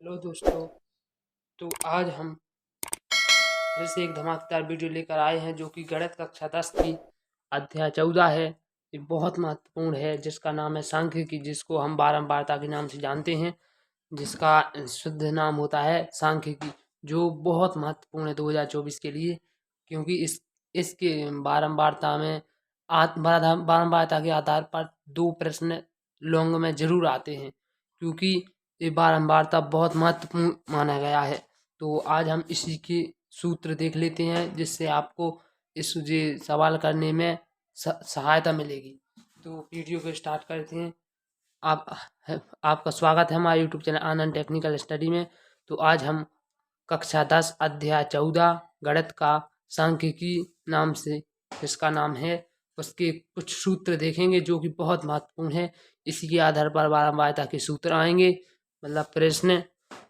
Hello दोस्तों। तो आज हम फिर से एक धमाकेदार वीडियो लेकर आए हैं जो कि गणित कक्षा 10 की अध्याय 14 है। ये बहुत महत्वपूर्ण है जिसका नाम है सांख्यिकी, जिसको हम बारंबारता के नाम से जानते हैं, जिसका शुद्ध नाम होता है सांख्यिकी, जो बहुत महत्वपूर्ण है 2024 के लिए। क्योंकि इसके बारंबारता में बारंबारता के आधार पर दो प्रश्न लॉन्ग में जरूर आते हैं, क्योंकि ये बारंबारता बहुत महत्वपूर्ण माना गया है। तो आज हम इसी के सूत्र देख लेते हैं जिससे आपको इस ये सवाल करने में सहायता मिलेगी। तो वीडियो को स्टार्ट करते हैं। आप आपका स्वागत है हमारे यूट्यूब चैनल आनंद टेक्निकल स्टडी में। तो आज हम कक्षा 10 अध्याय 14 गणित का सांख्यिकी नाम से इसका नाम है, उसके कुछ सूत्र देखेंगे जो कि बहुत महत्वपूर्ण है। इसी के आधार पर बारंबारता के सूत्र आएंगे, मतलब प्रश्न।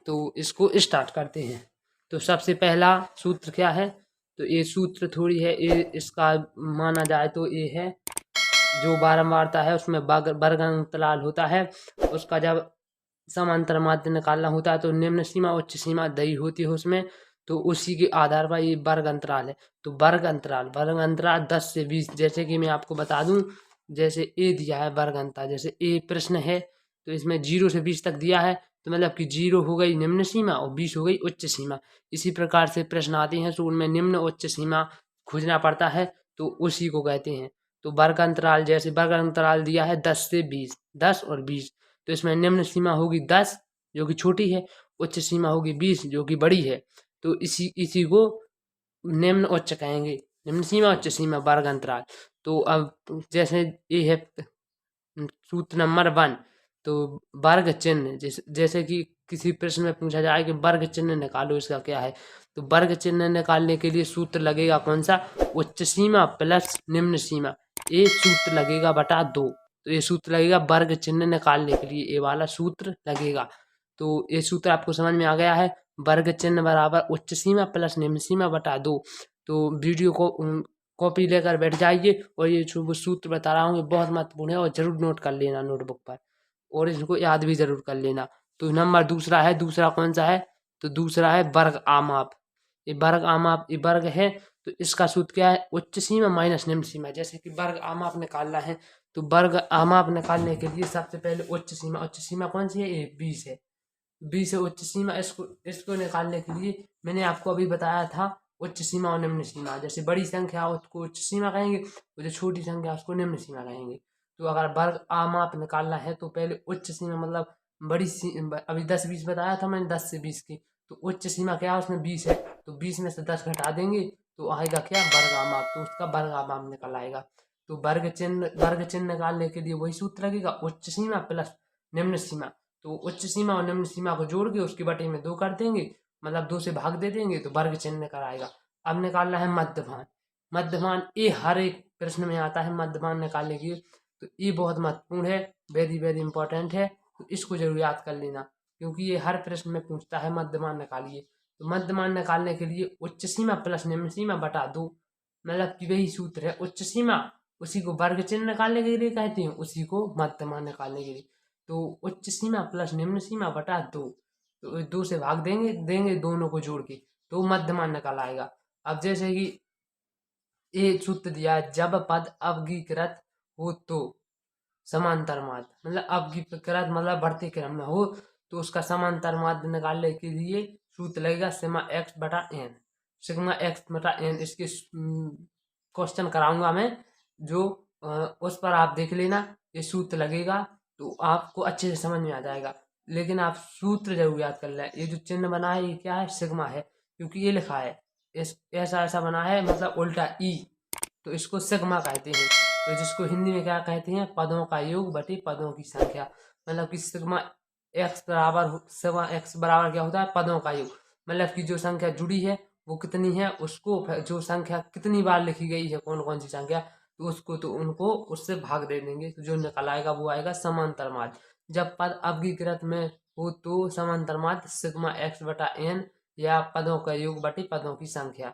तो इसको स्टार्ट करते हैं। तो सबसे पहला सूत्र क्या है? तो ये सूत्र थोड़ी है, ये इसका माना जाए तो ये है, जो बारंबारता है उसमें वर्ग अंतराल होता है, उसका जब समांतर माध्य निकालना होता है तो निम्न सीमा उच्च सीमा दई होती है उसमें। तो उसी के आधार पर ये वर्ग अंतराल है। तो वर्ग अंतराल 10 से 20, जैसे कि मैं आपको बता दूं, जैसे ए दिया है वर्ग अंतराल, जैसे ए प्रश्न है तो इसमें 0 से 20 तक दिया है, तो मतलब कि 0 हो गई निम्न सीमा और 20 हो गई उच्च सीमा। इसी प्रकार से प्रश्न आते हैं तो उनमें निम्न उच्च सीमा खोजना पड़ता है, तो उसी को कहते हैं। तो वर्ग अंतराल, जैसे वर्ग अंतराल दिया है 10 से 20, 10 और 20, तो इसमें निम्न सीमा होगी 10 जो कि छोटी है, उच्च सीमा होगी 20 जो कि बड़ी है। तो इसी इसी को निम्न उच्च कहेंगे, निम्न सीमा उच्च सीमा वर्ग अंतराल। तो अब जैसे ये है सूत्र नंबर 1। तो वर्ग चिन्ह, जैसे कि किसी प्रश्न में पूछा जाए कि वर्ग चिन्ह निकालो, इसका क्या है? तो वर्ग चिन्ह निकालने के लिए सूत्र लगेगा कौन सा? उच्च सीमा प्लस निम्न सीमा, ये सूत्र लगेगा बटा 2। तो ये सूत्र लगेगा वर्ग चिन्ह निकालने के लिए, ये वाला सूत्र लगेगा। तो ये सूत्र आपको समझ में आ गया है, वर्ग चिन्ह बराबर उच्च सीमा प्लस निम्न सीमा बटा 2। तो वीडियो को कॉपी लेकर बैठ जाइए, और ये जो सूत्र बता रहा हूँ ये बहुत महत्वपूर्ण है, और जरूर नोट कर लेना नोटबुक पर, और इसको याद भी जरूर कर लेना। तो नंबर दूसरा है, दूसरा कौन सा है? तो दूसरा है वर्ग आमाप। ये वर्ग आमाप, ये वर्ग है, तो इसका सूत्र क्या है? उच्च सीमा माइनस निम्न सीमा। जैसे कि वर्ग आमाप निकालना है, तो वर्ग आमाप निकालने के लिए सबसे पहले उच्च सीमा कौन सी है? ये 20 है। 20 है उच्च सीमा। इसको इसको निकालने के लिए मैंने आपको अभी बताया था उच्च सीमा और निम्न सीमा। जैसे बड़ी संख्या हो उसको उच्च सीमा कहेंगे, और जो छोटी संख्या उसको निम्न सीमा कहेंगे। तो अगर वर्ग आमाप निकालना है तो पहले उच्च सीमा, मतलब अभी 10-20 बताया था मैंने, 10 से 20 की। तो उच्च सीमा क्या है? उसमें 20 है, तो 20 में से 10 घटा देंगे तो आएगा क्या? वर्ग आमाप। तो उसका वर्ग आमाप निकल आएगा। तो वर्ग चिन्ह निकालने के लिए वही सूत्र लगेगा, उच्च सीमा प्लस निम्न सीमा। तो उच्च सीमा और निम्न सीमा को जोड़ के उसके बटे में 2 कर देंगे, मतलब 2 से भाग दे देंगे, तो वर्ग चिन्ह निकल आएगा। अब निकालना है मध्यमान। मध्यमान ये हर एक प्रश्न में आता है, मध्यमान निकालने के लिए। तो ये बहुत महत्वपूर्ण है, वेरी वेरी इंपॉर्टेंट है, तो इसको जरूर याद कर लेना, क्योंकि ये हर प्रश्न में पूछता है मध्यमान निकालिए। तो मध्यमान निकालने के लिए उच्च सीमा प्लस निम्न सीमा बटा 2, मतलब कि वही सूत्र है, उच्च सीमा उसी को वर्ग चिन्ह निकालने के लिए कहते हैं, उसी को मध्यमान निकालने के लिए। तो उच्च सीमा प्लस निम्न सीमा बटा 2, तो 2 से भाग देंगे दोनों को जोड़ के, तो मध्यमान निकल आएगा। अब जैसे कि ये सूत्र दिया है, जब पद अवगीकृत हो तो समांतर माध्य, मतलब अवगीकृत मतलब बढ़ते क्रम में हो, तो उसका समांतर माध्य निकालने के लिए सूत्र लगेगा सिग्मा एक्स बटा एन। सिग्मा एक्स बटा एन, इसके क्वेश्चन कराऊंगा मैं, जो उस पर आप देख लेना, ये सूत्र लगेगा तो आपको अच्छे से समझ में आ जाएगा। लेकिन आप सूत्र जरूर याद कर लें। ये जो चिन्ह बना है ये क्या है? सिग्मा है, क्योंकि ये लिखा है ऐसा ऐसा बना है, मतलब उल्टा ई, तो इसको सिग्मा कहते हैं। तो जिसको हिंदी में क्या कहते हैं? पदों का योग बटे पदों की संख्या। मतलब कि सिग्मा एक्स बराबर क्या होता है? पदों का योग। मतलब कि जो संख्या जुड़ी है वो कितनी है, उसको जो संख्या कितनी बार लिखी गई है, कौन कौन सी संख्या, तो उसको तो उनको उससे भाग दे देंगे, तो जो निकल आएगा वो आएगा समांतर माध्य। जब पद अवगीकृत में हो तो समांतर माध्य सिग्मा एक्स बटा एन, या पदों का योग बटे पदों की संख्या।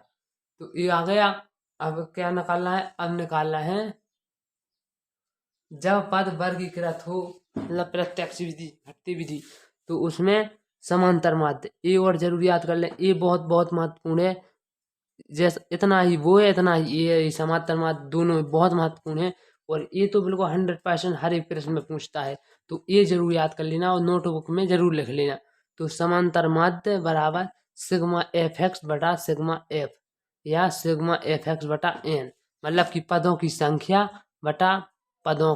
तो ये आ गया। अब क्या निकालना है? अब निकालना है जब पद वर्गीकृत हो, मतलब प्रत्यक्ष विधि, घटती विधि, तो उसमें समांतर माध्य, ये और जरूर याद कर लें, ये बहुत बहुत महत्वपूर्ण है। जैसा इतना ही वो है इतना ही ये है, समांतर माध्य दोनों बहुत महत्वपूर्ण है। और ये तो बिल्कुल 100% हर एक प्रश्न में पूछता है, तो ये जरूर याद कर लेना और नोटबुक में जरूर लिख लेना। तो समांतर माध्य बराबर सिग्मा एफ एक्स बटा सिग्मा एफ, या सिग्मा एफ एक्स बटा एन, मतलब कि पदों की संख्या बटा पदों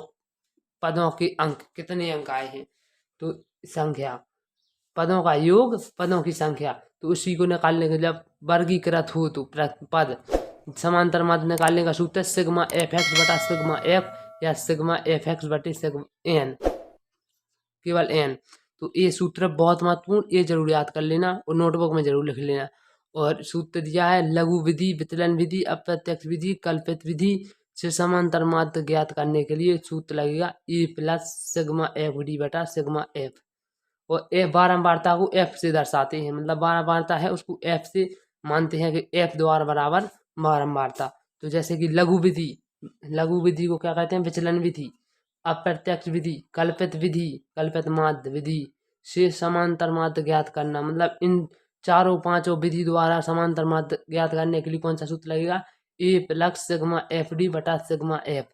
पदों के अंक, कितने अंक आए हैं, तो संख्या, पदों का योग, पदों की संख्या। तो उसी को निकालने के लिए जब वर्गीकृत हो तो पद, समांतर माध्य निकालने का सूत्र है सिग्मा एफ एक्स बटा सिग्मा एफ, या सिग्मा एफ एक्स बटे सिग्मा एन, केवल एन। तो ये सूत्र बहुत महत्वपूर्ण, ये जरूर याद कर लेना और नोटबुक में जरूर लिख लेना। और सूत्र दिया है लघु विधि, वितलन विधि, अप्रत्यक्ष विधि, कल्पित विधि से समांतर माध्य ज्ञात करने के लिए सूत्र लगेगा E plus sigma F D बटा सिग्मा एफ। और एफ बारंबारता को एफ से दर्शाते हैं, मतलब बारंबारता है उसको एफ से मानते हैं कि एफ द्वारा बराबर बारंबारता। तो जैसे कि लघु विधि, लघु विधि को क्या कहते हैं, विचलन विधि, अप्रत्यक्ष विधि, कल्पित विधि, कल्पित माध्य विधि से समांतर माध्य ज्ञात करना, मतलब इन चारों पांचों विधि द्वारा समांतर माध्य ज्ञात करने के लिए कौन सा सूत्र लगेगा, ए प्लस सिग्मा एफ डी बटा सिग्मा एफ।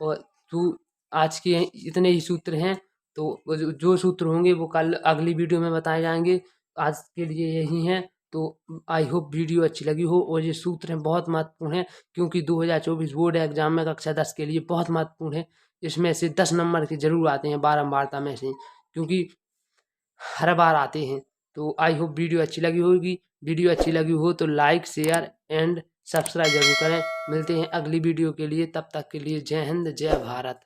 और तो आज के इतने ही सूत्र हैं, तो जो सूत्र होंगे वो कल अगली वीडियो में बताए जाएंगे। आज के लिए यही हैं। तो आई होप वीडियो अच्छी लगी हो, और ये सूत्र हैं बहुत महत्वपूर्ण है, क्योंकि 2024 बोर्ड एग्जाम में कक्षा 10 के लिए बहुत महत्वपूर्ण है। इसमें से 10 नंबर के जरूर आते हैं बारंबारता में से, क्योंकि हर बार आते हैं। तो आई होप वीडियो अच्छी लगी होगी। वीडियो अच्छी लगी हो तो लाइक शेयर एंड सब्सक्राइब जरूर करें। मिलते हैं अगली वीडियो के लिए, तब तक के लिए जय हिंद जय भारत।